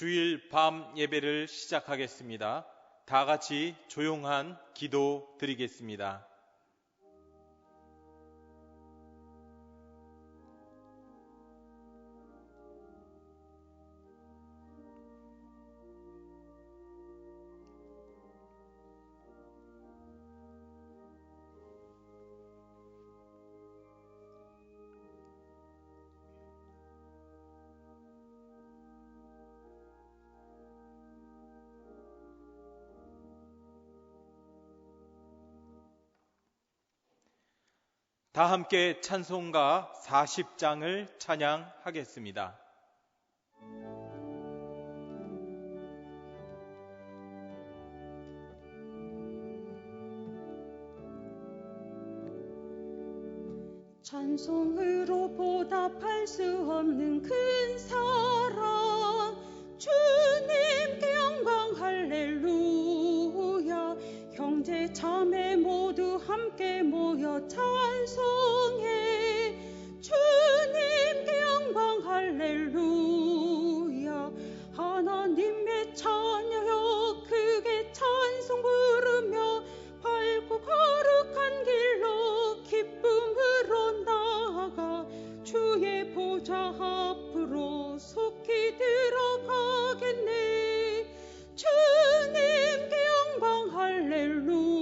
주일 밤 예배를 시작하겠습니다. 다 같이 조용한 기도 드리겠습니다. 다 함께 찬송가 40장을 찬양하겠습니다. 찬송으로 보답할 수 없는 큰 사랑, 주님께 영광 할렐루야. 형제 자매 모두 함께 모여 찬송해. 주님께 영광 할렐루야. 하나님의 자녀여 크게 찬송 부르며 밝고 거룩한 길로 기쁨으로 나아가 주의 보좌 앞으로 속히 들어가겠네. 주님께 영광 할렐루야.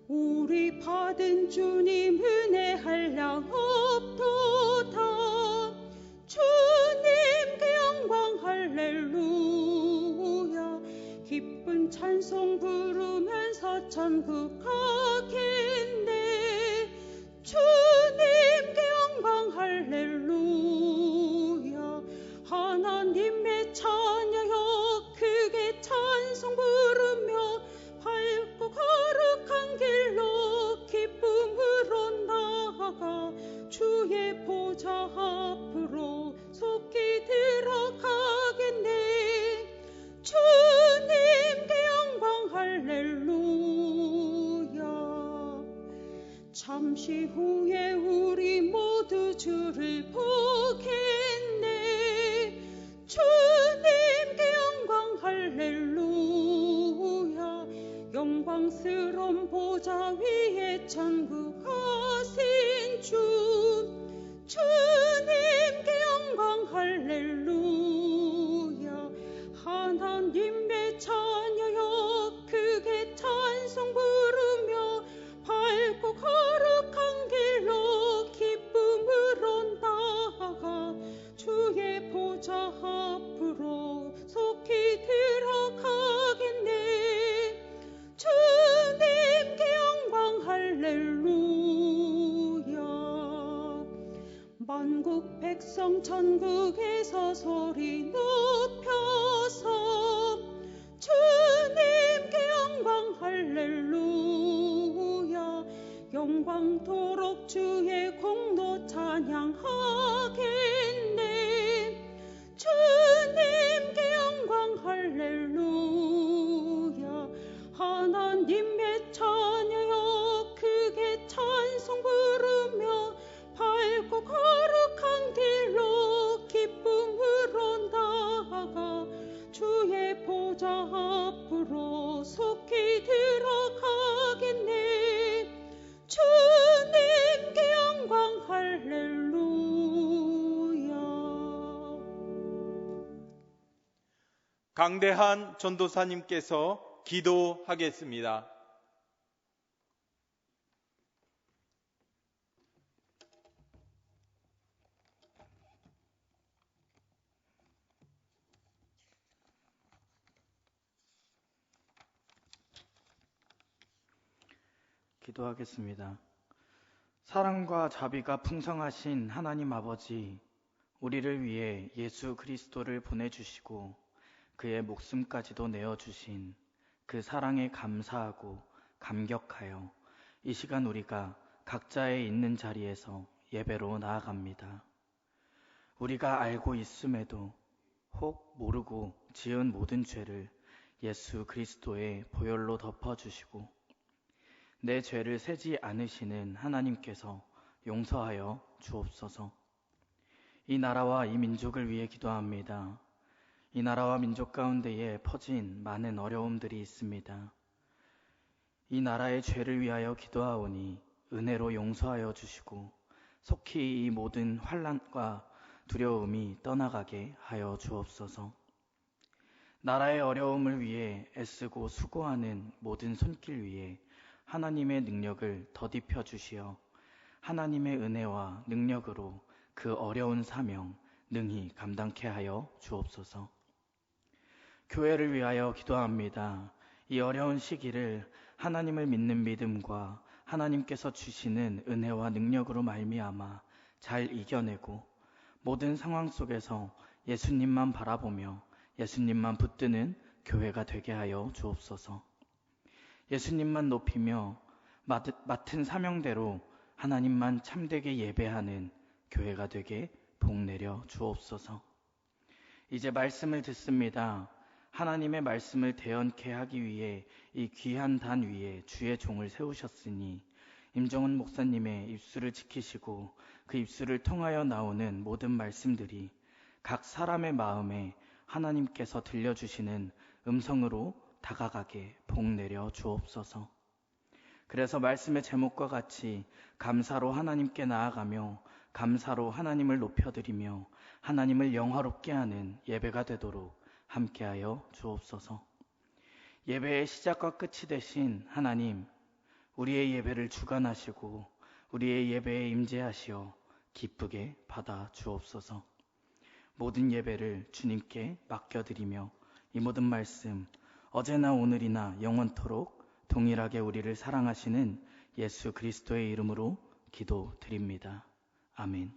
우리 받은 주님 은혜 한량 없도다. 주님께 영광 할렐루야. 기쁜 찬송 부르면서 천국 가겠네. 주님께 영광 할렐루야. 하나님의 자녀여 크게 찬송 부르며 밝고 거룩한 길로 기쁨으로 나아가 주의 보좌 앞으로 속히 들어가겠네. 주님께 영광 할렐루야. 잠시 후에 우리 모두 주를 보겠네. 주님께 영광 할렐루야. 영광스러운 보좌 위에 천국하신 주, 주님께 영광 할렐루야. 하나님의 자녀여 크게 찬송 부르며 밝고 거룩한 길로 기쁨으로 나아가 주의 보좌 앞으로 속히 들어가겠네. 주님께 영광 할렐루야. 만국 백성 천국에서 소리 높여서 주님께 영광 할렐루야. 영광토록 주의 공로 찬양하겠네. 주님께 영광 할렐루야. 하나님의 자녀여 크게 찬송 부르며 밝고 거룩한 길로 기쁨으로 나아가 주의 보좌 앞으로 속히 들어가겠네. 주님께 영광 할렐루야. 강대한 전도사님께서 기도하겠습니다. 기도하겠습니다. 사랑과 자비가 풍성하신 하나님 아버지, 우리를 위해 예수 그리스도를 보내주시고 그의 목숨까지도 내어주신 그 사랑에 감사하고 감격하여 이 시간 우리가 각자의 있는 자리에서 예배로 나아갑니다. 우리가 알고 있음에도 혹 모르고 지은 모든 죄를 예수 그리스도의 보혈로 덮어주시고 내 죄를 세지 않으시는 하나님께서 용서하여 주옵소서. 이 나라와 이 민족을 위해 기도합니다. 이 나라와 민족 가운데에 퍼진 많은 어려움들이 있습니다. 이 나라의 죄를 위하여 기도하오니 은혜로 용서하여 주시고 속히 이 모든 환난과 두려움이 떠나가게 하여 주옵소서. 나라의 어려움을 위해 애쓰고 수고하는 모든 손길 위에 하나님의 능력을 더딥혀 주시어 하나님의 은혜와 능력으로 그 어려운 사명 능히 감당케 하여 주옵소서. 교회를 위하여 기도합니다. 이 어려운 시기를 하나님을 믿는 믿음과 하나님께서 주시는 은혜와 능력으로 말미암아 잘 이겨내고 모든 상황 속에서 예수님만 바라보며 예수님만 붙드는 교회가 되게 하여 주옵소서. 예수님만 높이며 맡은 사명대로 하나님만 참되게 예배하는 교회가 되게 복내려 주옵소서. 이제 말씀을 듣습니다. 하나님의 말씀을 대언케 하기 위해 이 귀한 단 위에 주의 종을 세우셨으니 임종훈 목사님의 입술을 지키시고 그 입술을 통하여 나오는 모든 말씀들이 각 사람의 마음에 하나님께서 들려주시는 음성으로 다가가게 복내려 주옵소서. 그래서 말씀의 제목과 같이 감사로 하나님께 나아가며 감사로 하나님을 높여드리며 하나님을 영화롭게 하는 예배가 되도록 함께하여 주옵소서. 예배의 시작과 끝이 되신 하나님, 우리의 예배를 주관하시고 우리의 예배에 임재하시어 기쁘게 받아 주옵소서. 모든 예배를 주님께 맡겨드리며 이 모든 말씀 어제나 오늘이나 영원토록 동일하게 우리를 사랑하시는 예수 그리스도의 이름으로 기도드립니다. 아멘.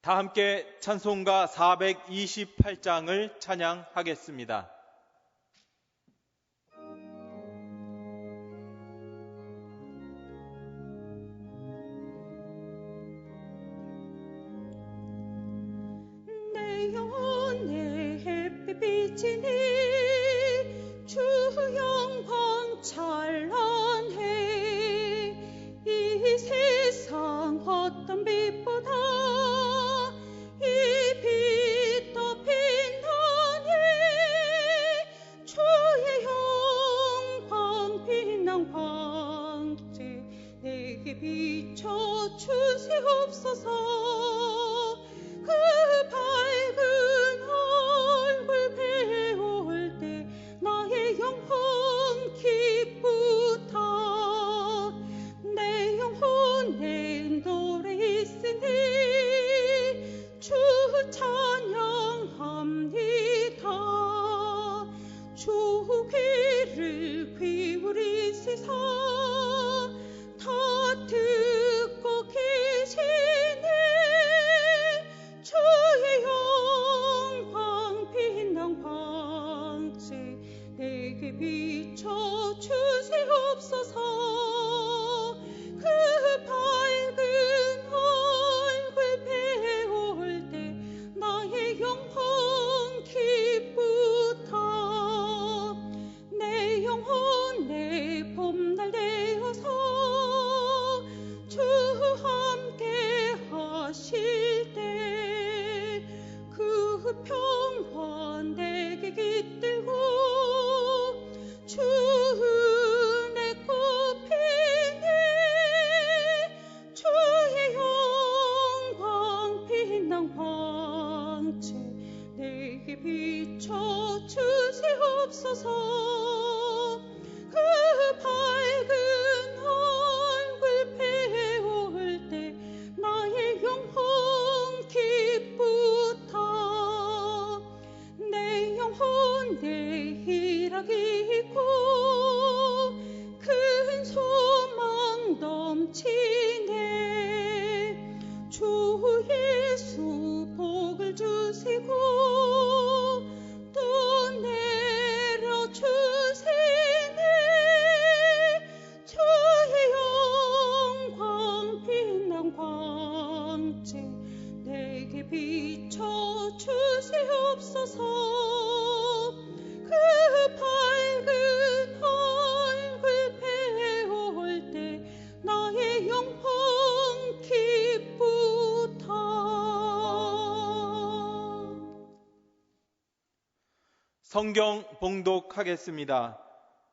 다 함께 찬송가 428장을 찬양하겠습니다. 내 영혼 내 햇빛 비치니 주 영광 찬란해. 이 세상 어떤 빛보다 이 빛 더 빛나니 주의 영광 빛난 광채 내게 비춰 주시옵소서. 그 밝은 얼굴 배울 때 나의 영혼 기쁘다. 내 영혼 내 노래 있으니 주 찬양합니다. 주 귀를 기울이시사 다 듣고 계시네. 주의 영광 빛난 광채 내게 비춰 주시옵소서. 그 밝은 얼굴 배울 때 나의 영혼 기쁘다. 내 영혼 내 봄날 되어서 주 함께 하실 때 그 평화 내게 깃들고 주 은혜 꽃피네. 주의 영광 빛난 광채 내게 비춰 주시옵소서. 그 밝은 얼굴 배울 때 나의 영혼 기쁘다. 내 영혼 내 희락이 있고 큰 소망 황제 내게 비춰 주시옵소서. 그 밝은 얼굴 배울 때 나의 영혼 기쁘다. 성경 봉독하겠습니다.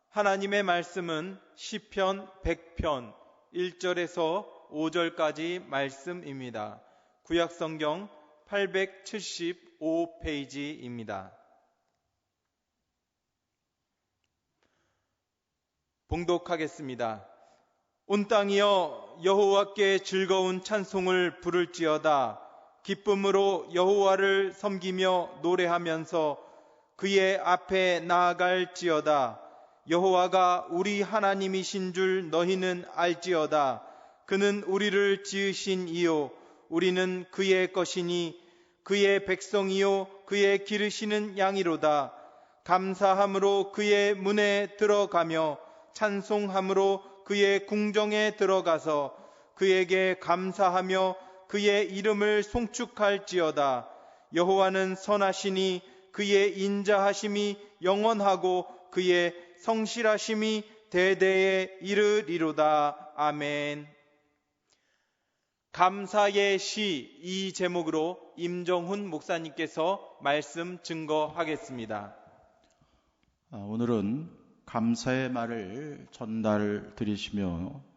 하나님의 말씀은 시편 100편 1절에서 5절까지 말씀입니다. 구약성경 875페이지입니다. 봉독하겠습니다. 온 땅이여 여호와께 즐거운 찬송을 부를지어다. 기쁨으로 여호와를 섬기며 노래하면서 그의 앞에 나아갈지어다. 여호와가 우리 하나님이신 줄 너희는 알지어다. 그는 우리를 지으신 이요 우리는 그의 것이니 그의 백성이요 그의 기르시는 양이로다. 감사함으로 그의 문에 들어가며 찬송함으로 그의 궁정에 들어가서 그에게 감사하며 그의 이름을 송축할지어다. 여호와는 선하시니 그의 인자하심이 영원하고 그의 성실하심이 대대에 이르리로다. 아멘. 감사의 시 이 제목으로 임정훈 목사님께서 말씀 증거하겠습니다. 오늘은 감사의 말을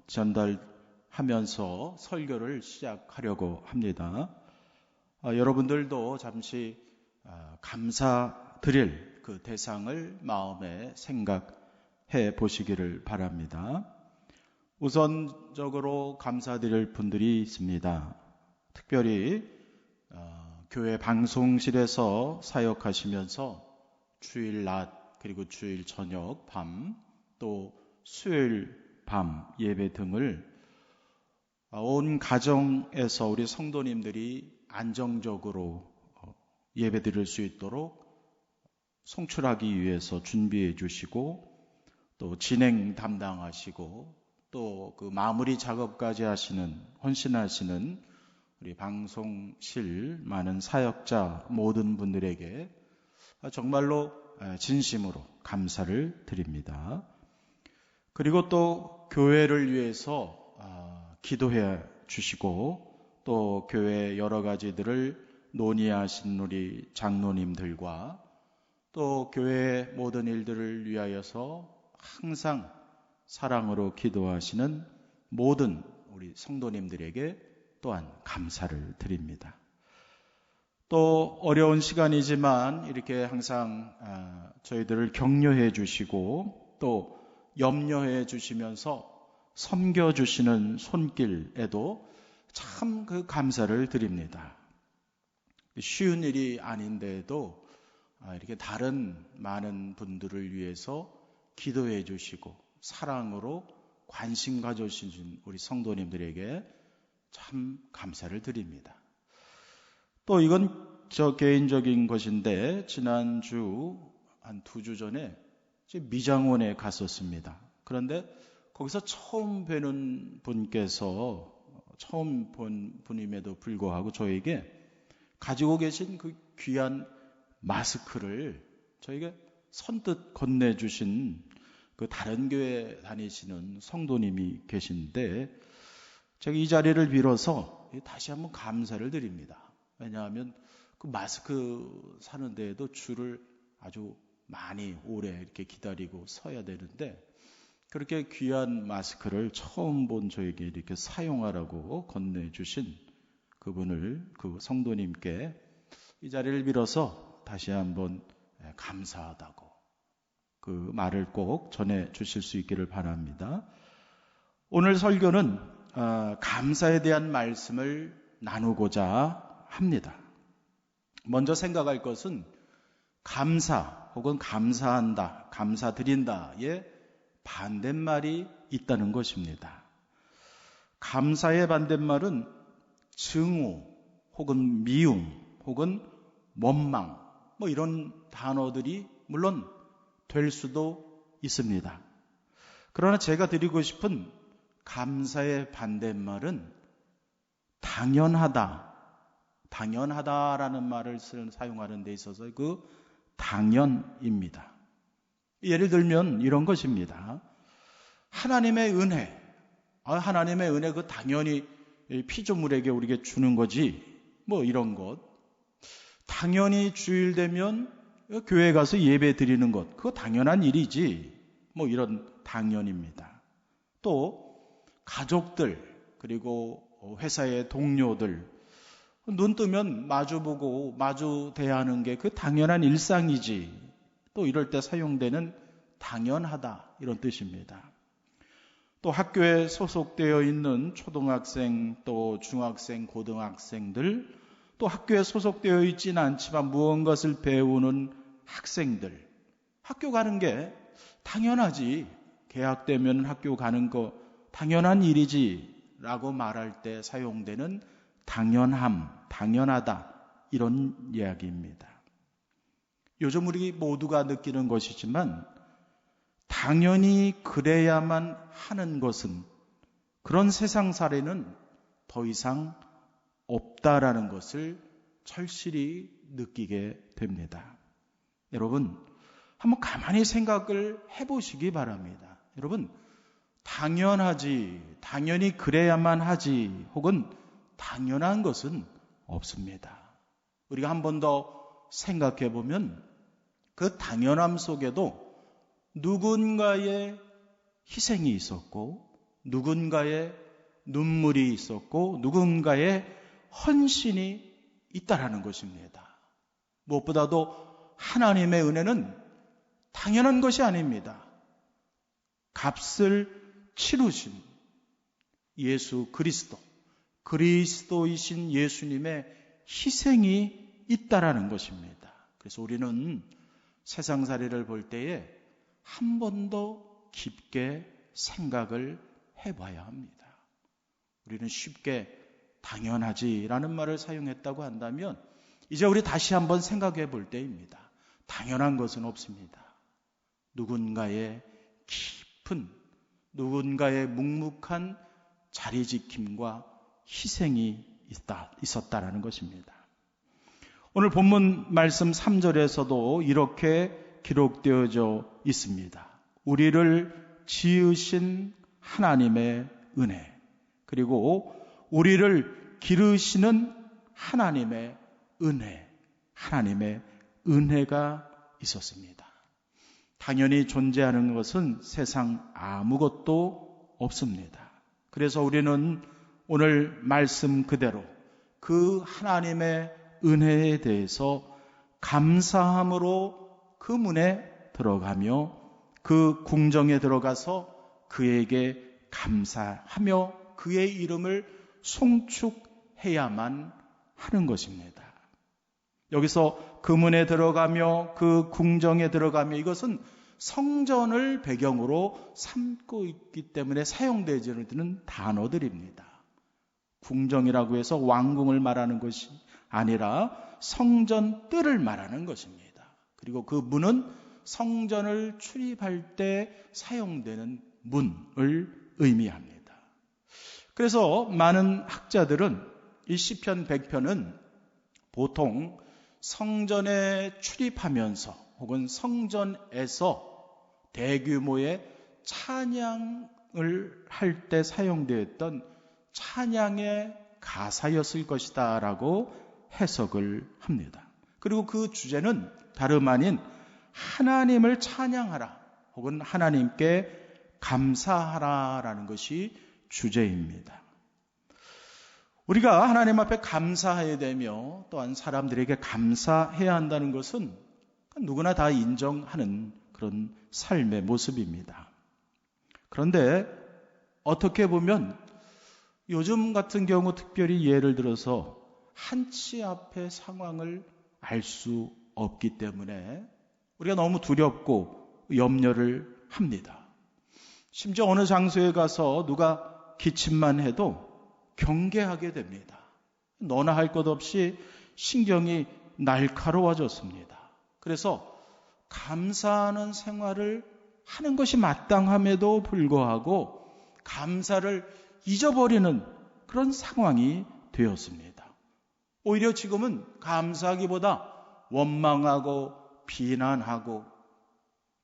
전달하면서 설교를 시작하려고 합니다. 여러분들도 잠시 감사드릴 그 대상을 마음에 생각해 보시기를 바랍니다. 우선적으로 감사드릴 분들이 있습니다. 특별히 교회 방송실에서 사역하시면서 주일 낮 그리고 주일 저녁 밤 또 수요일 밤 예배 등을 온 가정에서 우리 성도님들이 안정적으로 예배 드릴 수 있도록 송출하기 위해서 준비해 주시고 또 진행 담당하시고 또 그 마무리 작업까지 헌신하시는 우리 방송실 많은 사역자 모든 분들에게 정말로 진심으로 감사를 드립니다. 그리고 또 교회를 위해서 기도해 주시고 또 교회 여러 가지들을 논의하신 우리 장로님들과 또 교회의 모든 일들을 위하여서 항상 사랑으로 기도하시는 모든 우리 성도님들에게 또한 감사를 드립니다. 또 어려운 시간이지만 이렇게 항상 저희들을 격려해 주시고 또 염려해 주시면서 섬겨주시는 손길에도 참 그 감사를 드립니다. 쉬운 일이 아닌데도 이렇게 다른 많은 분들을 위해서 기도해 주시고 사랑으로 관심 가져주신 우리 성도님들에게 참 감사를 드립니다. 또 이건 저 개인적인 것인데 지난주 한 2주 전에 미장원에 갔었습니다. 그런데 거기서 처음 뵈는 분께서 처음 본 분임에도 불구하고 저에게 가지고 계신 그 귀한 마스크를 저에게 선뜻 건네주신 그 다른 교회 다니시는 성도님이 계신데 제가 이 자리를 빌어서 다시 한번 감사를 드립니다. 왜냐하면 그 마스크 사는 데에도 줄을 아주 많이 오래 이렇게 기다리고 서야 되는데 그렇게 귀한 마스크를 처음 본 저에게 이렇게 사용하라고 건네주신 그분을 그 성도님께 이 자리를 빌어서 다시 한번 감사하다고 그 말을 꼭 전해 주실 수 있기를 바랍니다. 오늘 설교는 감사에 대한 말씀을 나누고자 합니다. 먼저 생각할 것은 감사 혹은 감사한다, 감사드린다의 반대말이 있다는 것입니다. 감사의 반대말은 증오 혹은 미움 혹은 원망 이런 단어들이 물론 될 수도 있습니다. 그러나 제가 드리고 싶은 감사의 반대말은 당연하다라는 말을 사용하는 데 있어서 그 당연입니다. 예를 들면 이런 것입니다. 하나님의 은혜, 하나님의 은혜 그 당연히 피조물에게 우리에게 주는 거지, 뭐 이런 것. 당연히 주일 되면 교회 가서 예배 드리는 것, 그거 당연한 일이지, 뭐 이런 당연입니다. 또 가족들, 그리고 회사의 동료들, 눈 뜨면 마주보고 마주 대하는 게 그 당연한 일상이지, 또 이럴 때 사용되는 당연하다, 이런 뜻입니다. 또 학교에 소속되어 있는 초등학생, 또 중학생, 고등학생들, 또 학교에 소속되어 있지는 않지만 무언가를 배우는 학생들, 학교 가는 게 당연하지, 개학되면 학교 가는 거 당연한 일이지 라고 말할 때 사용되는 당연함, 당연하다, 이런 이야기입니다. 요즘 우리 모두가 느끼는 것이지만 당연히 그래야만 하는 것은, 그런 세상살이는 더 이상 없다라는 것을 절실히 느끼게 됩니다. 여러분, 한번 가만히 생각을 해보시기 바랍니다. 여러분, 당연하지, 당연히 그래야만 하지, 혹은 당연한 것은 없습니다. 우리가 한 번 더 생각해 보면 그 당연함 속에도 누군가의 희생이 있었고, 누군가의 눈물이 있었고, 누군가의 헌신이 있다라는 것입니다. 무엇보다도 하나님의 은혜는 당연한 것이 아닙니다. 값을 치르신 예수 그리스도, 그리스도이신 예수님의 희생이 있다라는 것입니다. 그래서 우리는 세상살이를 볼 때에 한 번 더 깊게 생각을 해봐야 합니다. 우리는 쉽게 당연하지라는 말을 사용했다고 한다면 이제 우리 다시 한번 생각해 볼 때입니다. 당연한 것은 없습니다. 누군가의 깊은, 누군가의 묵묵한 자리지킴과 희생이 있었다라는 것입니다. 오늘 본문 말씀 3절에서도 이렇게 기록되어져 있습니다. 우리를 지으신 하나님의 은혜, 그리고 우리를 기르시는 하나님의 은혜, 하나님의 은혜가 있었습니다. 당연히 존재하는 것은 세상 아무것도 없습니다. 그래서 우리는 오늘 말씀 그대로 그 하나님의 은혜에 대해서 감사함으로 그 문에 들어가며 그 궁정에 들어가서 그에게 감사하며 그의 이름을 송축해야만 하는 것입니다. 여기서 그 문에 들어가며 그 궁정에 들어가며, 이것은 성전을 배경으로 삼고 있기 때문에 사용되는 단어들입니다. 궁정이라고 해서 왕궁을 말하는 것이 아니라 성전 뜰을 말하는 것입니다. 그리고 그 문은 성전을 출입할 때 사용되는 문을 의미합니다. 그래서 많은 학자들은 이 시편 100편은 보통 성전에 출입하면서 혹은 성전에서 대규모의 찬양을 할 때 사용되었던 찬양의 가사였을 것이다 라고 해석을 합니다. 그리고 그 주제는 다름 아닌 하나님을 찬양하라 혹은 하나님께 감사하라라는 것이 주제입니다. 우리가 하나님 앞에 감사해야 되며 또한 사람들에게 감사해야 한다는 것은 누구나 다 인정하는 그런 삶의 모습입니다. 그런데 어떻게 보면 요즘 같은 경우 특별히 예를 들어서 한치 앞의 상황을 알 수 없기 때문에 우리가 너무 두렵고 염려를 합니다. 심지어 어느 장소에 가서 누가 기침만 해도 경계하게 됩니다. 너나 할 것 없이 신경이 날카로워졌습니다. 그래서 감사하는 생활을 하는 것이 마땅함에도 불구하고 감사를 잊어버리는 그런 상황이 되었습니다. 오히려 지금은 감사하기보다 원망하고 비난하고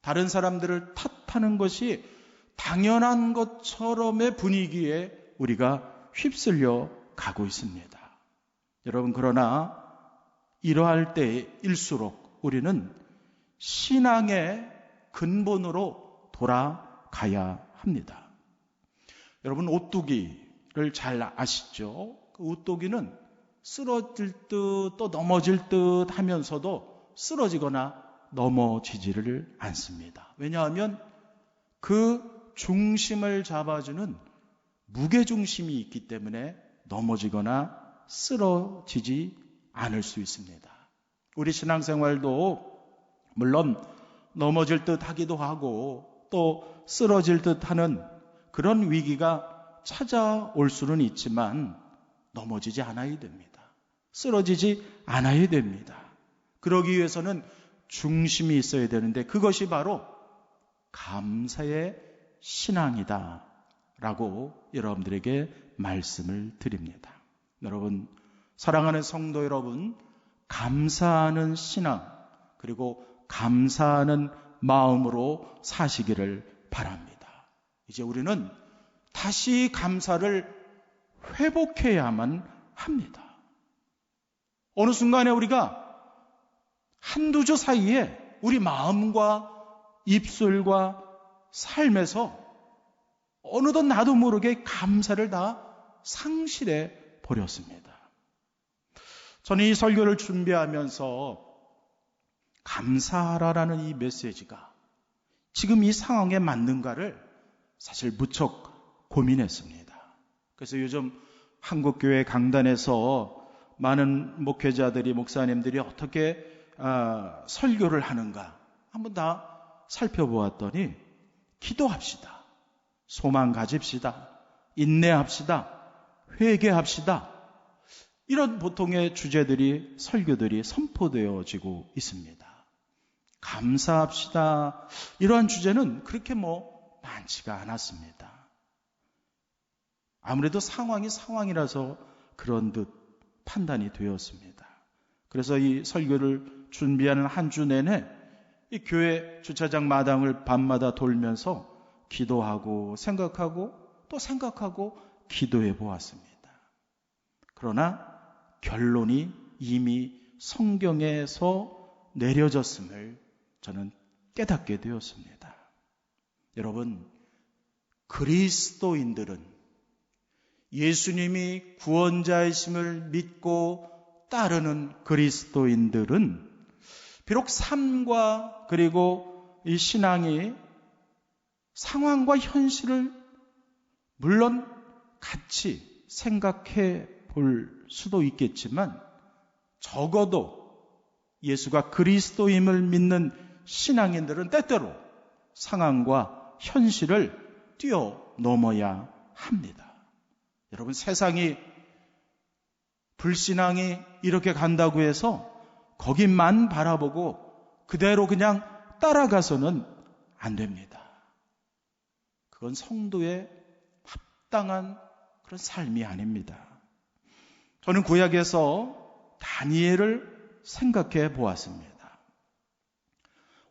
다른 사람들을 탓하는 것이 당연한 것처럼의 분위기에 우리가 휩쓸려 가고 있습니다. 여러분, 그러나 이러할 때일수록 우리는 신앙의 근본으로 돌아가야 합니다. 여러분, 오뚜기를 잘 아시죠? 그 오뚜기는 쓰러질 듯 또 넘어질 듯 하면서도 쓰러지거나 넘어지지를 않습니다. 왜냐하면 그 중심을 잡아주는 무게중심이 있기 때문에 넘어지거나 쓰러지지 않을 수 있습니다. 우리 신앙생활도 물론 넘어질 듯 하기도 하고 또 쓰러질 듯 하는 그런 위기가 찾아올 수는 있지만 넘어지지 않아야 됩니다. 쓰러지지 않아야 됩니다. 그러기 위해서는 중심이 있어야 되는데 그것이 바로 감사의 신앙이다 라고 여러분들에게 말씀을 드립니다. 여러분, 사랑하는 성도 여러분, 감사하는 신앙 그리고 감사하는 마음으로 사시기를 바랍니다. 이제 우리는 다시 감사를 회복해야만 합니다. 어느 순간에 우리가 한두 주 사이에 우리 마음과 입술과 삶에서 어느덧 나도 모르게 감사를 다 상실해 버렸습니다. 저는 이 설교를 준비하면서 감사하라라는 이 메시지가 지금 이 상황에 맞는가를 사실 무척 고민했습니다. 그래서 요즘 한국교회 강단에서 많은 목회자들이, 목사님들이 어떻게 설교를 하는가 한번 다 살펴보았더니 기도합시다, 소망 가집시다, 인내합시다, 회개합시다, 이런 보통의 주제들이, 설교들이 선포되어지고 있습니다. 감사합시다, 이러한 주제는 그렇게 많지가 않았습니다. 아무래도 상황이 상황이라서 그런 듯 판단이 되었습니다. 그래서 이 설교를 준비하는 한 주 내내 이 교회 주차장 마당을 밤마다 돌면서 기도하고 생각하고 또 생각하고 기도해 보았습니다. 그러나 결론이 이미 성경에서 내려졌음을 저는 깨닫게 되었습니다. 여러분, 그리스도인들은 예수님이 구원자이심을 믿고 따르는 그리스도인들은 비록 삶과 그리고 이 신앙이 상황과 현실을 물론 같이 생각해 볼 수도 있겠지만 적어도 예수가 그리스도임을 믿는 신앙인들은 때때로 상황과 현실을 뛰어넘어야 합니다. 여러분, 세상이, 불신앙이 이렇게 간다고 해서 거기만 바라보고 그대로 그냥 따라가서는 안 됩니다. 그건 성도의 합당한 그런 삶이 아닙니다. 저는 구약에서 다니엘을 생각해 보았습니다.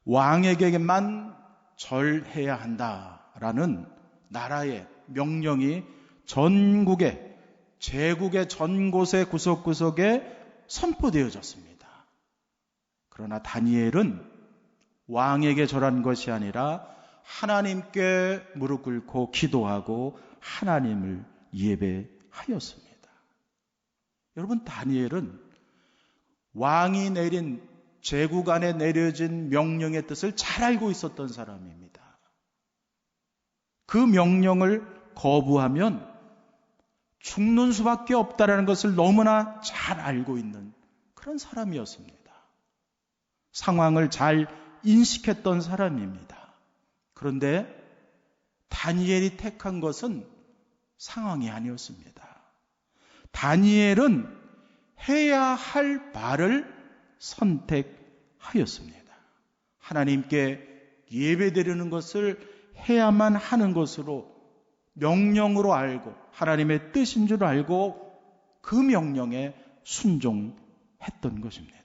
왕에게만 절해야 한다라는 나라의 명령이 전국에, 제국의 전 곳에 구석구석에 선포되어졌습니다. 그러나 다니엘은 왕에게 절한 것이 아니라 하나님께 무릎 꿇고 기도하고 하나님을 예배하였습니다. 여러분, 다니엘은 왕이 내린, 제국 안에 내려진 명령의 뜻을 잘 알고 있었던 사람입니다. 그 명령을 거부하면 죽는 수밖에 없다는 것을 너무나 잘 알고 있는 그런 사람이었습니다. 상황을 잘 인식했던 사람입니다. 그런데 다니엘이 택한 것은 상황이 아니었습니다. 다니엘은 해야 할 바를 선택하였습니다. 하나님께 예배드리는 것을 해야만 하는 것으로, 명령으로 알고 하나님의 뜻인 줄 알고 그 명령에 순종했던 것입니다.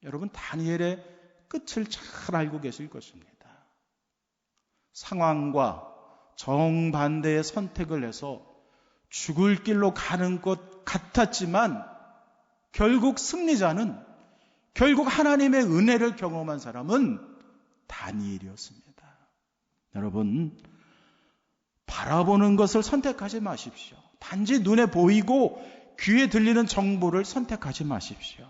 여러분, 다니엘의 끝을 잘 알고 계실 것입니다. 상황과 정반대의 선택을 해서 죽을 길로 가는 것 같았지만 결국 승리자는, 결국 하나님의 은혜를 경험한 사람은 다니엘이었습니다. 여러분, 바라보는 것을 선택하지 마십시오. 단지 눈에 보이고 귀에 들리는 정보를 선택하지 마십시오.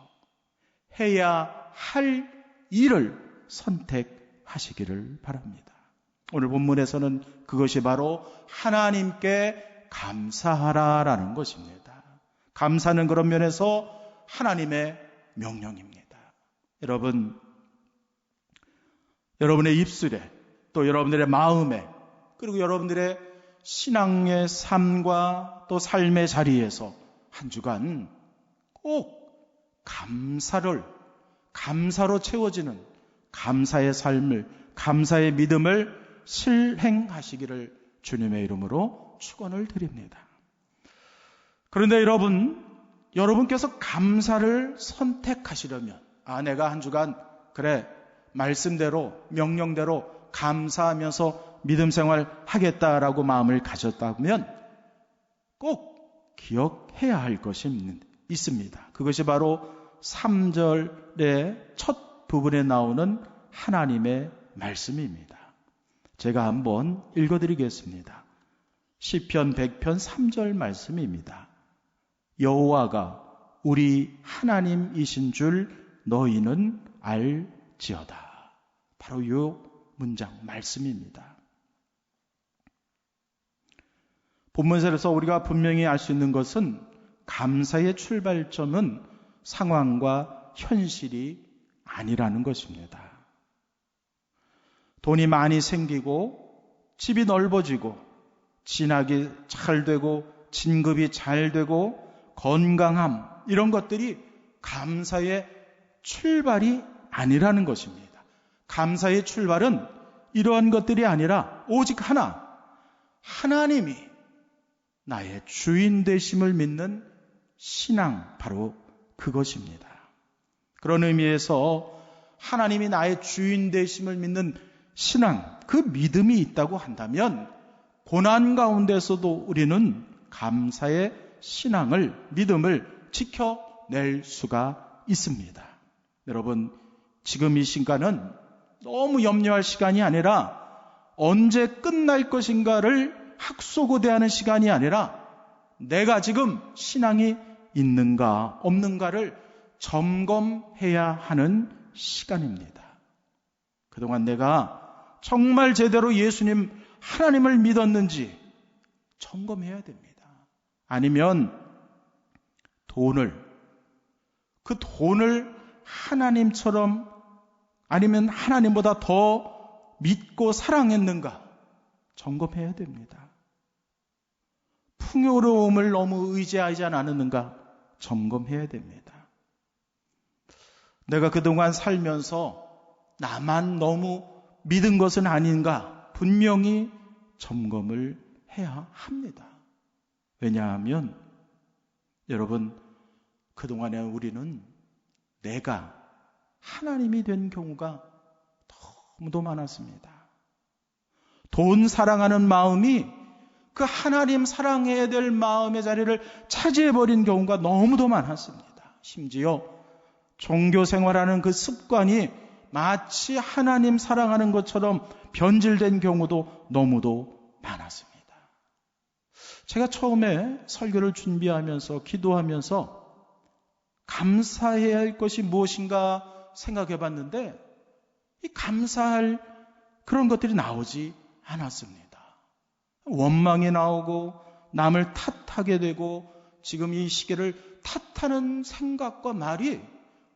해야 할 일을 선택하시기를 바랍니다. 오늘 본문에서는 그것이 바로 하나님께 감사하라라는 것입니다. 감사는 그런 면에서 하나님의 명령입니다. 여러분, 여러분의 입술에, 또 여러분들의 마음에, 그리고 여러분들의 신앙의 삶과 또 삶의 자리에서 한 주간 꼭 감사로 채워지는 감사의 삶을, 감사의 믿음을 실행하시기를 주님의 이름으로 축원을 드립니다. 그런데 여러분께서 감사를 선택하시려면, 내가 한 주간 말씀대로, 명령대로 감사하면서 믿음 생활 하겠다라고 마음을 가졌다면 꼭 기억해야 할 것이 있습니다. 그것이 바로 3절의 첫 부분에 나오는 하나님의 말씀입니다. 제가 한번 읽어드리겠습니다. 시편 100편 3절 말씀입니다. 여호와가 우리 하나님이신 줄 너희는 알지어다. 바로 이 문장 말씀입니다. 본문에서 우리가 분명히 알 수 있는 것은 감사의 출발점은 상황과 현실이 아니라는 것입니다. 돈이 많이 생기고 집이 넓어지고 진학이 잘 되고 진급이 잘 되고 건강함, 이런 것들이 감사의 출발이 아니라는 것입니다. 감사의 출발은 이러한 것들이 아니라 오직 하나님이 나의 주인 되심을 믿는 신앙, 바로 그것입니다. 그런 의미에서 하나님이 나의 주인 되심을 믿는 신앙, 그 믿음이 있다고 한다면 고난 가운데서도 우리는 감사의 신앙을, 믿음을 지켜낼 수가 있습니다. 여러분, 지금 이 시간은 너무 염려할 시간이 아니라 언제 끝날 것인가를 학소고대하는 시간이 아니라 내가 지금 신앙이 있는가 없는가를 점검해야 하는 시간입니다. 그동안 내가 정말 제대로 예수님, 하나님을 믿었는지 점검해야 됩니다. 아니면 그 돈을 하나님처럼, 아니면 하나님보다 더 믿고 사랑했는가 점검해야 됩니다. 풍요로움을 너무 의지하지 않았는가 점검해야 됩니다. 내가 그동안 살면서 나만 너무 믿은 것은 아닌가 분명히 점검을 해야 합니다. 왜냐하면 여러분, 그동안에 우리는 내가 하나님이 된 경우가 너무도 많았습니다. 돈 사랑하는 마음이 그 하나님 사랑해야 될 마음의 자리를 차지해버린 경우가 너무도 많았습니다. 심지어 종교 생활하는 그 습관이 마치 하나님 사랑하는 것처럼 변질된 경우도 너무도 많았습니다. 제가 처음에 설교를 준비하면서 기도하면서 감사해야 할 것이 무엇인가 생각해 봤는데 이 감사할 그런 것들이 나오지 않았습니다. 원망이 나오고 남을 탓하게 되고 지금 이 시기를 탓하는 생각과 말이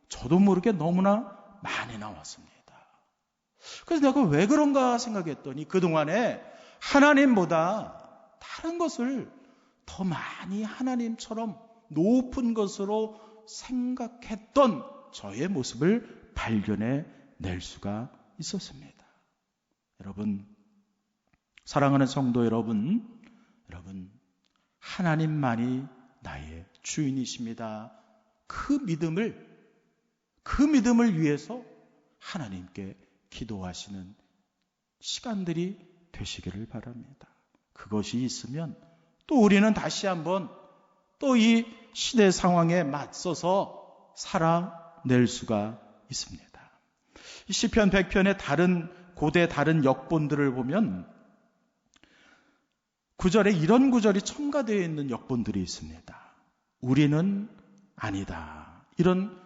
저도 모르게 너무나 많이 나왔습니다. 그래서 내가 왜 그런가 생각했더니 그동안에 하나님보다 다른 것을 더 많이 하나님처럼 높은 것으로 생각했던 저의 모습을 발견해 낼 수가 있었습니다. 여러분, 사랑하는 성도 여러분, 하나님만이 나의 주인이십니다. 그 믿음을 위해서 하나님께 기도하시는 시간들이 되시기를 바랍니다. 그것이 있으면 또 우리는 다시 한번 또 이 시대 상황에 맞서서 살아낼 수가 있습니다. 이 시편 100편의 고대 다른 역본들을 보면 9절에 이런 구절이 첨가되어 있는 역본들이 있습니다. 우리는 아니다. 이런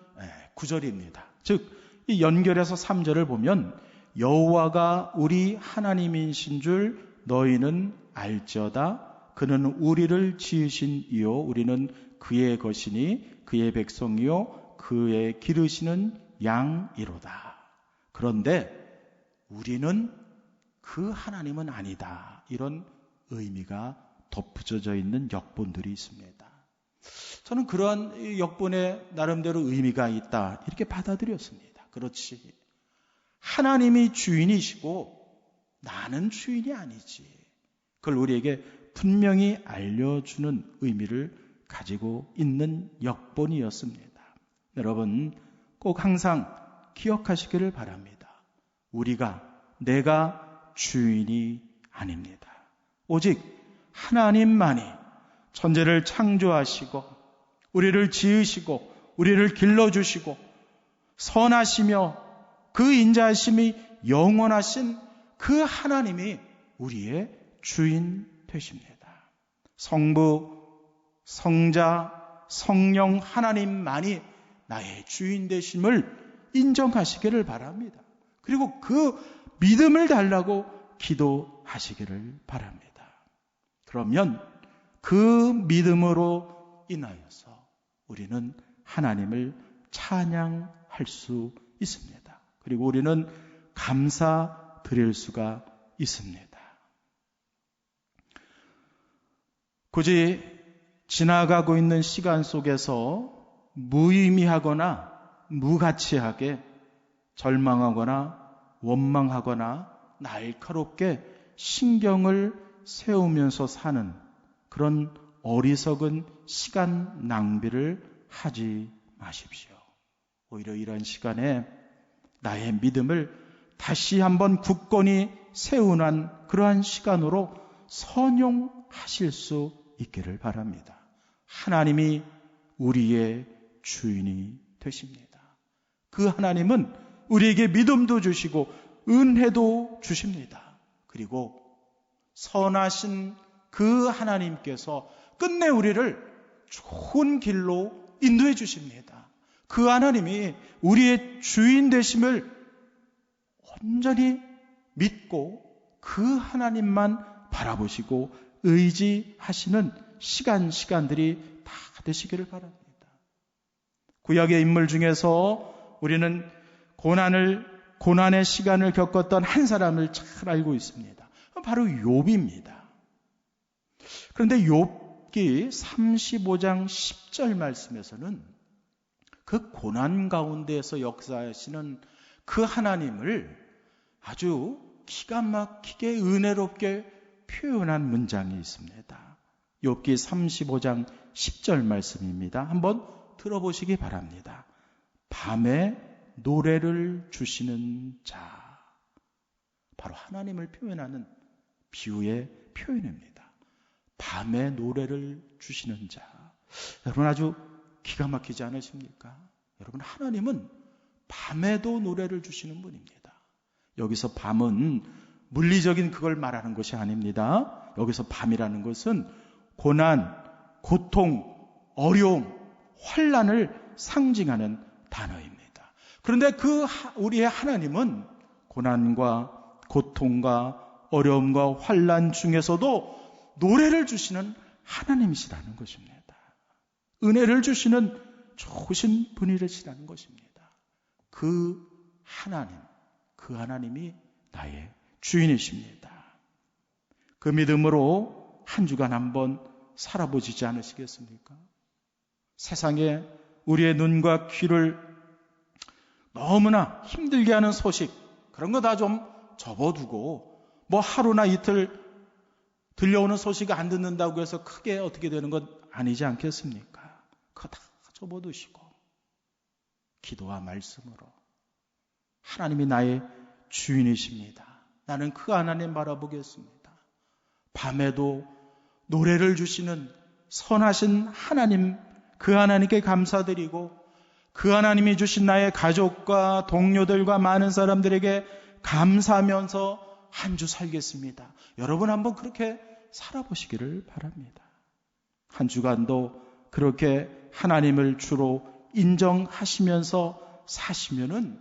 구절입니다. 즉, 이 연결해서 3절을 보면 여호와가 우리 하나님이신 줄 너희는 알지어다. 그는 우리를 지으신 이요 우리는 그의 것이니 그의 백성이요 그의 기르시는 양이로다. 그런데 우리는 그 하나님은 아니다. 이런 의미가 덧붙여져 있는 역본들이 있습니다. 저는 그러한 역본에 나름대로 의미가 있다 이렇게 받아들였습니다. 그렇지. 하나님이 주인이시고 나는 주인이 아니지. 그걸 우리에게 분명히 알려주는 의미를 가지고 있는 역본이었습니다. 여러분 꼭 항상 기억하시기를 바랍니다. 내가 주인이 아닙니다. 오직 하나님만이 천지를 창조하시고 우리를 지으시고 우리를 길러주시고 선하시며 그 인자하심이 영원하신 그 하나님이 우리의 주인 되십니다. 성부, 성자, 성령 하나님만이 나의 주인 되심을 인정하시기를 바랍니다. 그리고 그 믿음을 달라고 기도하시기를 바랍니다. 그러면 그 믿음으로 인하여서 우리는 하나님을 찬양할 수 있습니다. 그리고 우리는 감사드릴 수가 있습니다. 굳이 지나가고 있는 시간 속에서 무의미하거나 무가치하게 절망하거나 원망하거나 날카롭게 신경을 세우면서 사는 그런 어리석은 시간 낭비를 하지 마십시오. 오히려 이런 시간에 나의 믿음을 다시 한번 굳건히 세우는 그러한 시간으로 선용하실 수 있기를 바랍니다. 하나님이 우리의 주인이 되십니다. 그 하나님은 우리에게 믿음도 주시고 은혜도 주십니다. 그리고 선하신 그 하나님께서 끝내 우리를 좋은 길로 인도해 주십니다. 그 하나님이 우리의 주인 되심을 온전히 믿고 그 하나님만 바라보시고 의지하시는 시간들이 다 되시기를 바랍니다. 구약의 인물 중에서 우리는 고난의 시간을 겪었던 한 사람을 잘 알고 있습니다. 바로 욥입니다. 그런데 욥기 35장 10절 말씀에서는 그 고난 가운데에서 역사하시는 그 하나님을 아주 기가 막히게 은혜롭게 표현한 문장이 있습니다. 욥기 35장 10절 말씀입니다. 한번 들어보시기 바랍니다. 밤에 노래를 주시는 자. 바로 하나님을 표현하는 비유의 표현입니다. 밤에 노래를 주시는 자. 여러분 아주 기가 막히지 않으십니까? 여러분 하나님은 밤에도 노래를 주시는 분입니다. 여기서 밤은 물리적인 그걸 말하는 것이 아닙니다. 여기서 밤이라는 것은 고난, 고통, 어려움, 환난을 상징하는 단어입니다. 그런데 우리의 하나님은 고난과 고통과 어려움과 환난 중에서도 노래를 주시는 하나님이시라는 것입니다. 은혜를 주시는 좋으신 분이시라는 것입니다. 그 하나님이 나의 주인이십니다. 그 믿음으로 한 주간 한번 살아보시지 않으시겠습니까? 세상에 우리의 눈과 귀를 너무나 힘들게 하는 소식, 그런 거 다 좀 접어두고 하루나 이틀 들려오는 소식 안 듣는다고 해서 크게 어떻게 되는 건 아니지 않겠습니까? 그거 다 접어두시고 기도와 말씀으로 하나님이 나의 주인이십니다. 나는 그 하나님 바라보겠습니다. 밤에도 노래를 주시는 선하신 하나님, 그 하나님께 감사드리고 그 하나님이 주신 나의 가족과 동료들과 많은 사람들에게 감사하면서 한 주 살겠습니다. 여러분 한번 그렇게 살아보시기를 바랍니다. 한 주간도 그렇게 하나님을 주로 인정하시면서 사시면은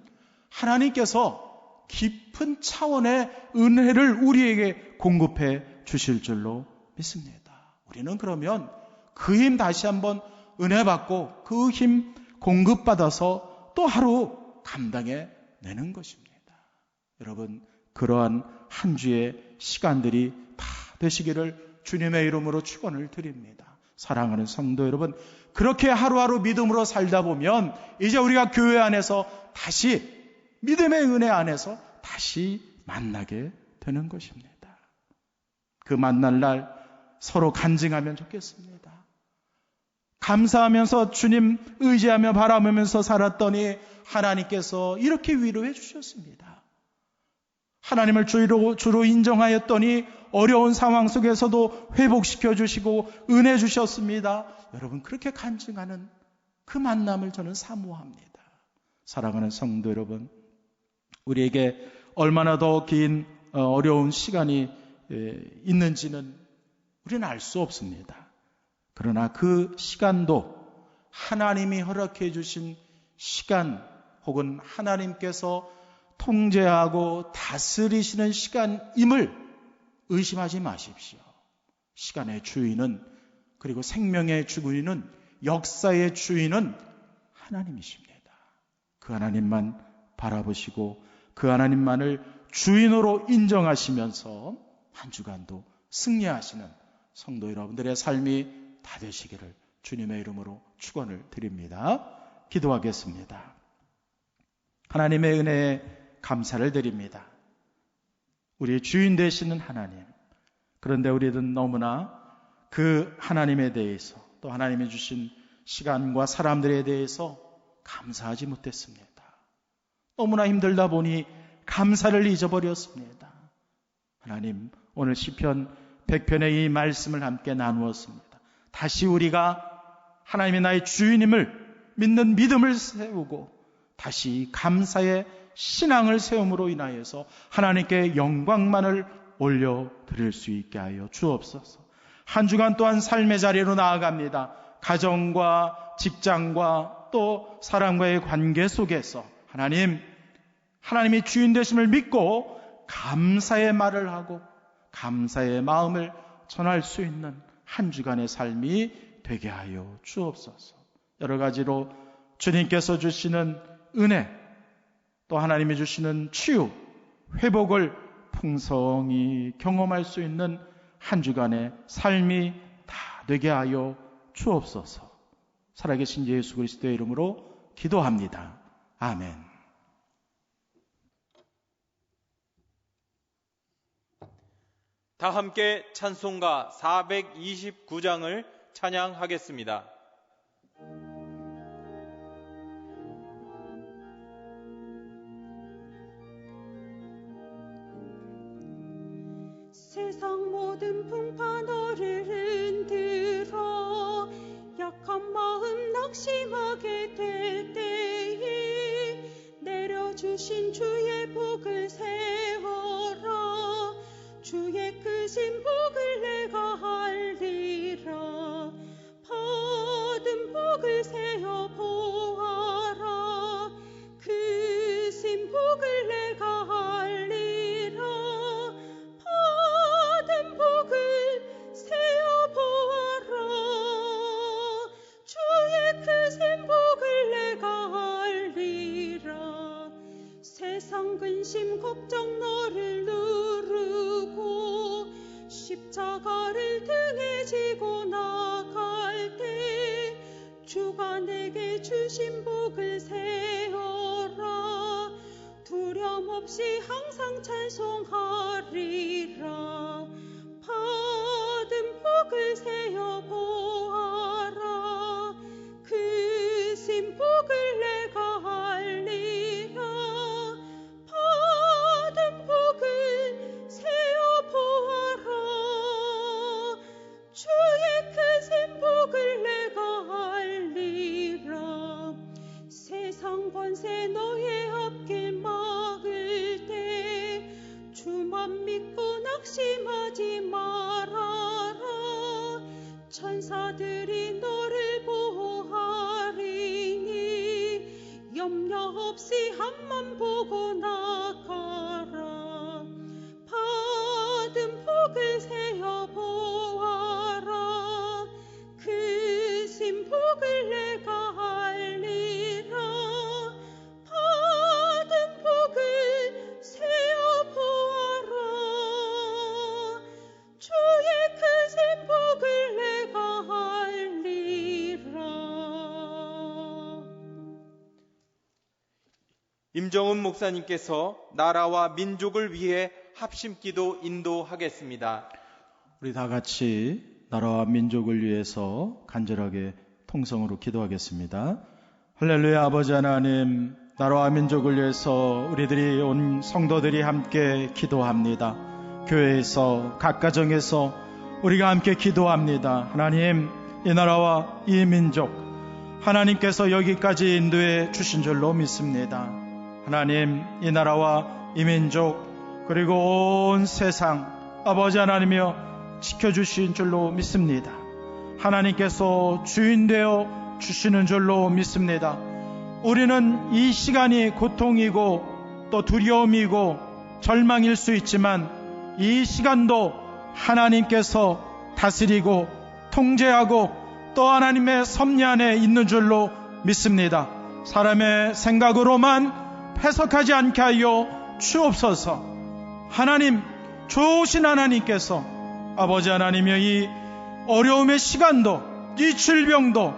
하나님께서 깊은 차원의 은혜를 우리에게 공급해 주실 줄로 믿습니다. 우리는 그러면 그 힘 다시 한번 은혜 받고 그 힘 공급받아서 또 하루 감당해 내는 것입니다. 여러분, 그러한 한 주의 시간들이 다 되시기를 주님의 이름으로 축원을 드립니다. 사랑하는 성도 여러분, 그렇게 하루하루 믿음으로 살다 보면 이제 우리가 교회 안에서 다시 믿음의 은혜 안에서 다시 만나게 되는 것입니다. 그 만날 날 서로 간증하면 좋겠습니다. 감사하면서 주님 의지하며 바라보면서 살았더니 하나님께서 이렇게 위로해 주셨습니다. 하나님을 주로 인정하였더니 어려운 상황 속에서도 회복시켜 주시고 은혜 주셨습니다. 여러분, 그렇게 간증하는 그 만남을 저는 사모합니다. 사랑하는 성도 여러분, 우리에게 얼마나 더 긴 어려운 시간이 있는지는 우리는 알 수 없습니다. 그러나 그 시간도 하나님이 허락해 주신 시간 혹은 하나님께서 통제하고 다스리시는 시간임을 의심하지 마십시오. 시간의 주인은, 그리고 생명의 주인은, 역사의 주인은 하나님이십니다. 그 하나님만 바라보시고 그 하나님만을 주인으로 인정하시면서 한 주간도 승리하시는 성도 여러분들의 삶이 다 되시기를 주님의 이름으로 축원을 드립니다. 기도하겠습니다. 하나님의 은혜에 감사를 드립니다. 우리의 주인 되시는 하나님, 그런데 우리는 너무나 그 하나님에 대해서 또 하나님이 주신 시간과 사람들에 대해서 감사하지 못했습니다. 너무나 힘들다 보니 감사를 잊어버렸습니다. 하나님, 오늘 시편 100편의 이 말씀을 함께 나누었습니다. 다시 우리가 하나님이 나의 주인임을 믿는 믿음을 세우고 다시 감사의 신앙을 세움으로 인하여서 하나님께 영광만을 올려드릴 수 있게 하여 주옵소서. 한 주간 또한 삶의 자리로 나아갑니다. 가정과 직장과 또 사람과의 관계 속에서 하나님이 주인 되심을 믿고 감사의 말을 하고 감사의 마음을 전할 수 있는 한 주간의 삶이 되게 하여 주옵소서. 여러 가지로 주님께서 주시는 은혜, 또 하나님이 주시는 치유, 회복을 풍성히 경험할 수 있는 한 주간의 삶이 다 되게 하여 주옵소서. 살아계신 예수 그리스도의 이름으로 기도합니다. 아멘. 다 함께 찬송가 429장을 찬양하겠습니다. 세상 모든 풍파 너를 흔들어 약한 마음 낙심하게 될 때에 내려주신 주의 복을 세워라. 주의 크신 복을 내가 알리라. 받은 복을 세어 보아라. 크신 복을 내가 알리라. 받은 복을 세어 보아라. 주의 크신 복을 내가 알리라. 세상 근심 걱정 너를 누르고 십자가를 등에 지고 나갈 때 주가 내게 주신 복을 세어라. 두려움 없이 항상 찬송하리라. 받은 복을 세어 보아 임정은 목사님께서 나라와 민족을 위해 합심기도 인도하겠습니다. 우리 다 같이 나라와 민족을 위해서 간절하게 통성으로 기도하겠습니다. 할렐루야. 아버지 하나님, 나라와 민족을 위해서 우리들이 온 성도들이 함께 기도합니다. 교회에서 각 가정에서 우리가 함께 기도합니다. 하나님, 이 나라와 이 민족 하나님께서 여기까지 인도해 주신 줄로 믿습니다. 하나님, 이 나라와 이 민족 그리고 온 세상 아버지 하나님이여 지켜주신 줄로 믿습니다. 하나님께서 주인 되어 주시는 줄로 믿습니다. 우리는 이 시간이 고통이고 또 두려움이고 절망일 수 있지만 이 시간도 하나님께서 다스리고 통제하고 또 하나님의 섭리 안에 있는 줄로 믿습니다. 사람의 생각으로만 해석하지 않게 하여 주옵소서. 하나님, 좋으신 하나님께서 아버지 하나님의 이 어려움의 시간도 이 질병도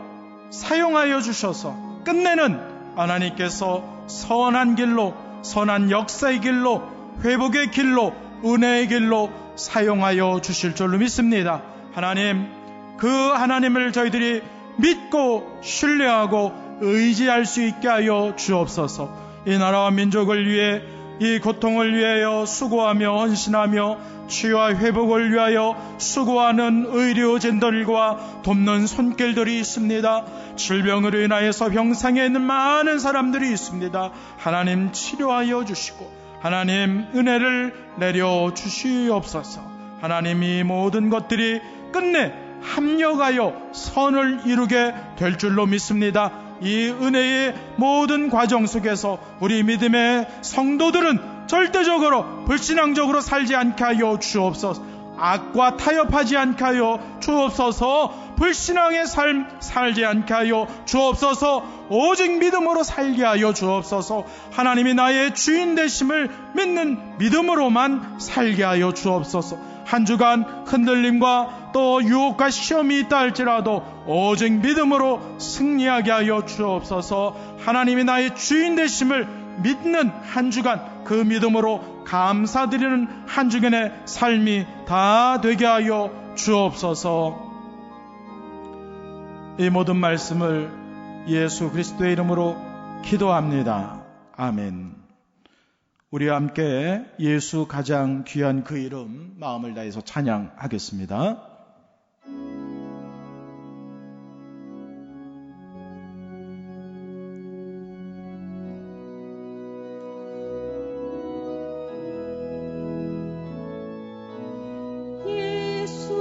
사용하여 주셔서 끝내는 하나님께서 선한 길로, 선한 역사의 길로, 회복의 길로, 은혜의 길로 사용하여 주실 줄로 믿습니다. 하나님, 그 하나님을 저희들이 믿고 신뢰하고 의지할 수 있게 하여 주옵소서. 이 나라와 민족을 위해, 이 고통을 위하여 수고하며 헌신하며 치유와 회복을 위하여 수고하는 의료진들과 돕는 손길들이 있습니다. 질병으로 인하여서 병상에 있는 많은 사람들이 있습니다. 하나님 치료하여 주시고 하나님 은혜를 내려 주시옵소서. 하나님, 이 모든 것들이 끝내 합력하여 선을 이루게 될 줄로 믿습니다. 이 은혜의 모든 과정 속에서 우리 믿음의 성도들은 절대적으로 불신앙적으로 살지 않게 하여 주옵소서. 악과 타협하지 않게 하여 주옵소서. 불신앙의 삶 살지 않게 하여 주옵소서. 오직 믿음으로 살게 하여 주옵소서. 하나님이 나의 주인 되심을 믿는 믿음으로만 살게 하여 주옵소서. 한 주간 흔들림과 또 유혹과 시험이 있다 할지라도 오직 믿음으로 승리하게 하여 주옵소서. 하나님이 나의 주인 되심을 믿는 한 주간 그 믿음으로 감사드리는 한 주간의 삶이 다 되게 하여 주옵소서. 이 모든 말씀을 예수 그리스도의 이름으로 기도합니다. 아멘. 우리와 함께 예수 가장 귀한 그 이름 마음을 다해서 찬양하겠습니다. 예수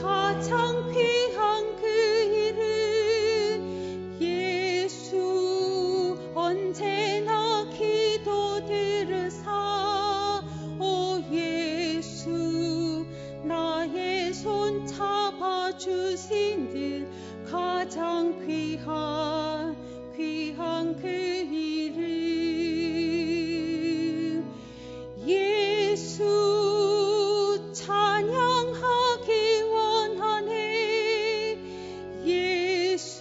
가장 귀한 그 이름, 예수 언제나 기도 들으사. 오 예수, 나의 손 잡아주신 듯 가장 귀한 그 이름. 예수 찬양하기 원하네. 예수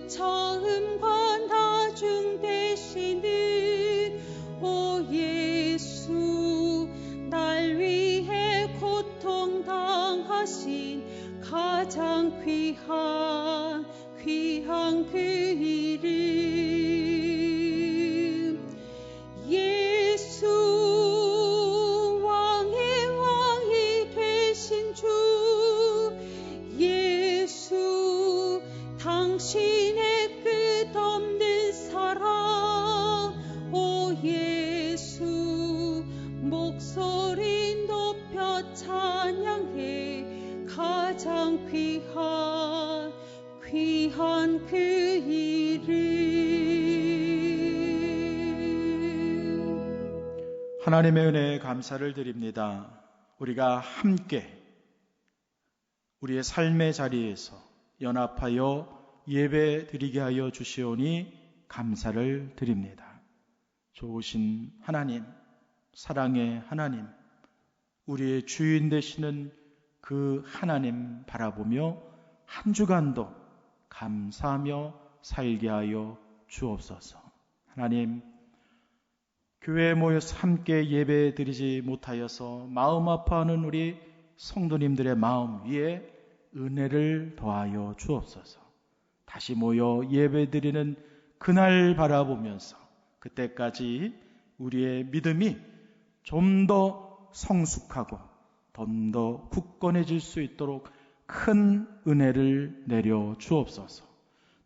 처음과 나중 되시는 오 예수, 날 위해 고통당하신 가장 귀한 그 이름. 예수 왕의 왕이 되신 주, 예수 당신의 끝없는 사랑. 오 예수, 목소리 높여 찬양해 가장 귀한 그 이름. 하나님의 은혜에 감사를 드립니다. 우리가 함께 우리의 삶의 자리에서 연합하여 예배 드리게 하여 주시오니 감사를 드립니다. 좋으신 하나님, 사랑의 하나님, 우리의 주인 되시는 그 하나님 바라보며 한 주간도 감사하며 살게 하여 주옵소서. 하나님, 교회에 모여서 함께 예배 드리지 못하여서 마음 아파하는 우리 성도님들의 마음 위에 은혜를 더하여 주옵소서. 다시 모여 예배 드리는 그날 바라보면서 그때까지 우리의 믿음이 좀 더 성숙하고 좀 더 굳건해질 수 있도록 큰 은혜를 내려 주옵소서.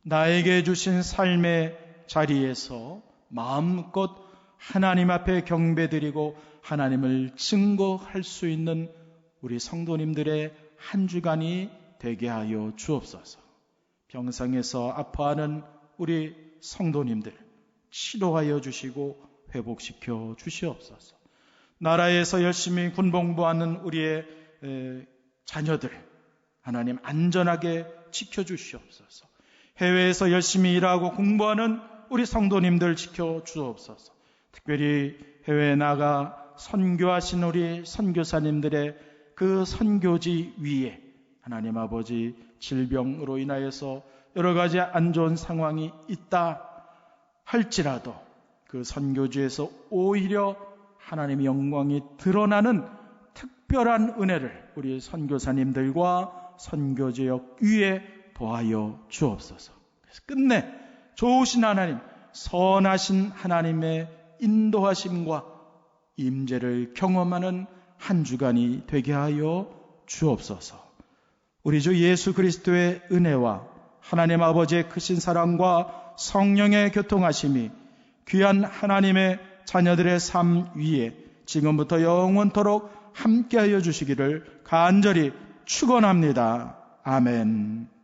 나에게 주신 삶의 자리에서 마음껏 하나님 앞에 경배드리고 하나님을 증거할 수 있는 우리 성도님들의 한 주간이 되게 하여 주옵소서. 병상에서 아파하는 우리 성도님들 치료하여 주시고 회복시켜 주시옵소서. 나라에서 열심히 군복무하는 우리의 자녀들 하나님 안전하게 지켜주시옵소서. 해외에서 열심히 일하고 공부하는 우리 성도님들 지켜주옵소서. 특별히 해외에 나가 선교하신 우리 선교사님들의 그 선교지 위에 하나님 아버지 질병으로 인하여서 여러 가지 안 좋은 상황이 있다 할지라도 그 선교지에서 오히려 하나님의 영광이 드러나는 특별한 은혜를 우리 선교사님들과 선교지역 위에 더하여 주옵소서. 그래서 끝내 좋으신 하나님, 선하신 하나님의 인도하심과 임재를 경험하는 한 주간이 되게 하여 주옵소서. 우리 주 예수 그리스도의 은혜와 하나님 아버지의 크신 사랑과 성령의 교통하심이 귀한 하나님의 자녀들의 삶 위에 지금부터 영원토록 함께하여 주시기를 간절히 축원합니다. 아멘.